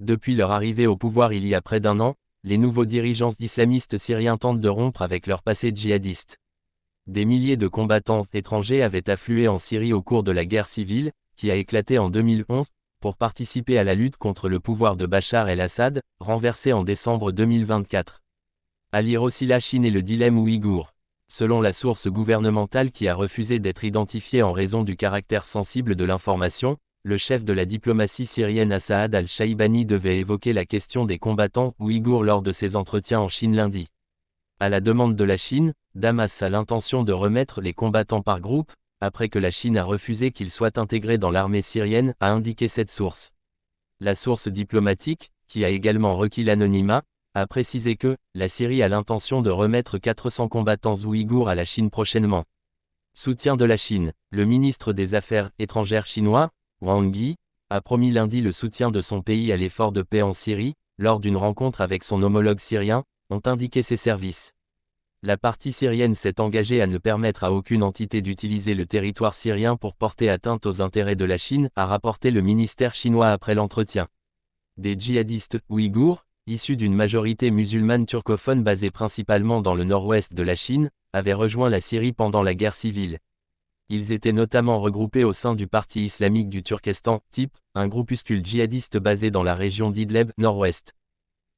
Depuis leur arrivée au pouvoir il y a près d'un an, les nouveaux dirigeants islamistes syriens tentent de rompre avec leur passé djihadiste. Des milliers de combattants étrangers avaient afflué en Syrie au cours de la guerre civile, qui a éclaté en 2011, pour participer à la lutte contre le pouvoir de Bachar el-Assad, renversé en décembre 2024. À lire aussi la Chine et le dilemme ouïghour. Selon la source gouvernementale qui a refusé d'être identifiée en raison du caractère sensible de l'information, le chef de la diplomatie syrienne Assaad al-Shaibani devait évoquer la question des combattants ouïghours lors de ses entretiens en Chine lundi. À la demande de la Chine, Damas a l'intention de remettre les combattants par groupe, après que la Chine a refusé qu'ils soient intégrés dans l'armée syrienne, a indiqué cette source. La source diplomatique, qui a également requis l'anonymat, a précisé que la Syrie a l'intention de remettre 400 combattants ouïghours à la Chine prochainement. Soutien de la Chine. Le ministre des Affaires étrangères chinois, Wang Yi, a promis lundi le soutien de son pays à l'effort de paix en Syrie, lors d'une rencontre avec son homologue syrien, ont indiqué ses services. La partie syrienne s'est engagée à ne permettre à aucune entité d'utiliser le territoire syrien pour porter atteinte aux intérêts de la Chine, a rapporté le ministère chinois après l'entretien. Des djihadistes ouïghours, issus d'une majorité musulmane turcophone basée principalement dans le nord-ouest de la Chine, avaient rejoint la Syrie pendant la guerre civile. Ils étaient notamment regroupés au sein du Parti islamique du Turkestan, TIP, un groupuscule djihadiste basé dans la région d'Idleb, nord-ouest.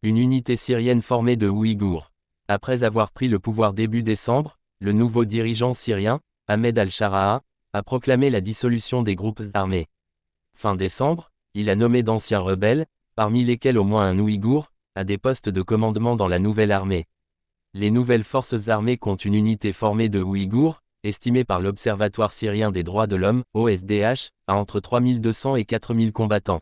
Une unité syrienne formée de Ouïghours. Après avoir pris le pouvoir début décembre, le nouveau dirigeant syrien, Ahmed al-Shara'a, a proclamé la dissolution des groupes armés. Fin décembre, il a nommé d'anciens rebelles, parmi lesquels au moins un Ouïghour, à des postes de commandement dans la nouvelle armée. Les nouvelles forces armées comptent une unité formée de Ouïghours, estimée par l'Observatoire syrien des droits de l'homme, OSDH, à entre 3200 et 4000 combattants.